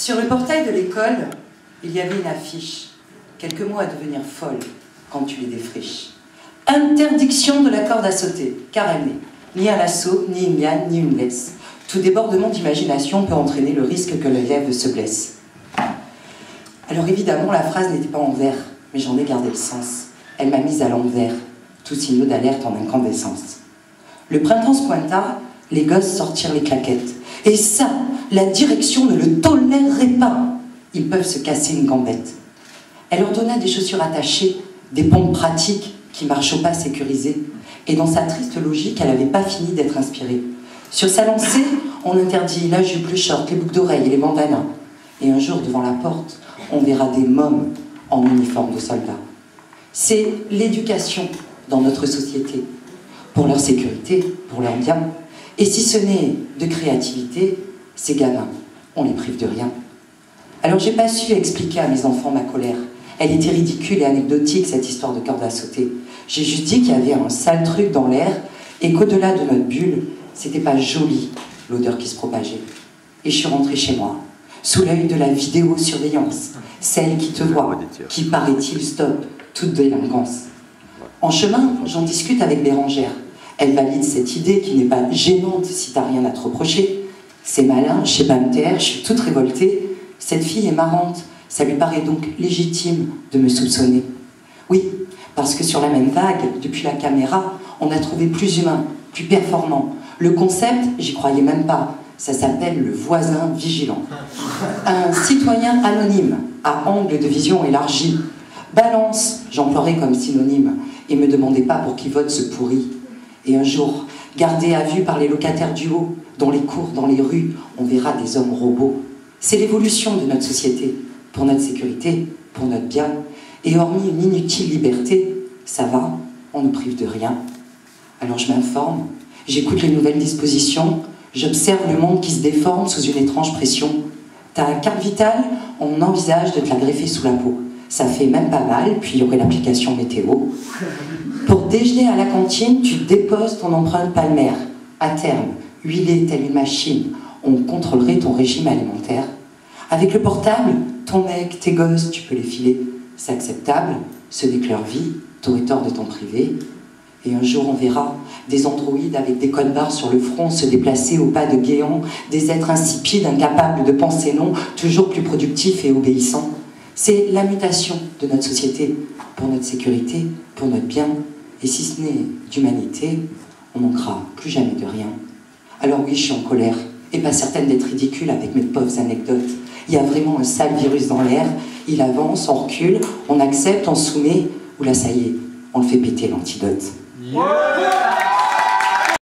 Sur le portail de l'école, il y avait une affiche. Quelques mots à devenir folle quand tu les défriches. Interdiction de la corde à sauter, car elle n'est ni un lasso, ni une liane, ni une laisse. Tout débordement d'imagination peut entraîner le risque que l'élève se blesse. Alors évidemment, la phrase n'était pas en vers, mais j'en ai gardé le sens. Elle m'a mise à l'envers, tous signaux d'alerte en incandescence. Le printemps se pointa, les gosses sortirent les claquettes. Et ça, la direction ne le tolérerait pas. Ils peuvent se casser une gambette. Elle leur donna des chaussures attachées, des pompes pratiques qui marchent au pas sécurisé. Et dans sa triste logique, elle n'avait pas fini d'être inspirée. Sur sa lancée, on interdit la jupe, le short, les boucles d'oreilles et les bandanas. Et un jour, devant la porte, on verra des mômes en uniforme de soldats. C'est l'éducation dans notre société, pour leur sécurité, pour leur bien. Et si ce n'est de créativité, ces gamins, on les prive de rien. Alors j'ai pas su expliquer à mes enfants ma colère. Elle était ridicule et anecdotique, cette histoire de corde à sauter. J'ai juste dit qu'il y avait un sale truc dans l'air et qu'au-delà de notre bulle, c'était pas joli, l'odeur qui se propageait. Et je suis rentrée chez moi, sous l'œil de la vidéosurveillance, celle qui te voit, qui, paraît-il, stoppe toute délinquance. En chemin, j'en discute avec Bérangère. Elle valide cette idée qui n'est pas gênante si t'as rien à te reprocher. C'est malin, je sais pas me taire, je suis toute révoltée. Cette fille est marrante, ça lui paraît donc légitime de me soupçonner. Oui, parce que sur la même vague, depuis la caméra, on a trouvé plus humain, plus performant. Le concept, j'y croyais même pas. Ça s'appelle le voisin vigilant. Un citoyen anonyme, à angle de vision élargi. Balance, j'emploierais comme synonyme, et me demandez pas pour qui vote ce pourri. Et un jour, gardé à vue par les locataires du haut, dans les cours, dans les rues, on verra des hommes robots. C'est l'évolution de notre société, pour notre sécurité, pour notre bien. Et hormis une inutile liberté, ça va, on ne prive de rien. Alors je m'informe, j'écoute les nouvelles dispositions, j'observe le monde qui se déforme sous une étrange pression. T'as un carte vitale, on envisage de te la greffer sous la peau. Ça fait même pas mal, puis il y aurait l'application météo. Pour déjeuner à la cantine, tu déposes ton empreinte palmaire. À terme, huilé telle une machine, on contrôlerait ton régime alimentaire. Avec le portable, ton mec, tes gosses, tu peux les filer. C'est acceptable, ce n'est que leur vie, t'aurais tort de t'en priver. Et un jour on verra des androïdes avec des codes barres sur le front se déplacer au pas de guéants, des êtres insipides, incapables de penser non, toujours plus productifs et obéissants. C'est la mutation de notre société, pour notre sécurité, pour notre bien. Et si ce n'est d'humanité, on manquera plus jamais de rien. Alors oui, je suis en colère, et pas certaine d'être ridicule avec mes pauvres anecdotes. Il y a vraiment un sale virus dans l'air, il avance, on recule, on accepte, on soumet, ou là ça y est, on le fait péter l'antidote. Yeah.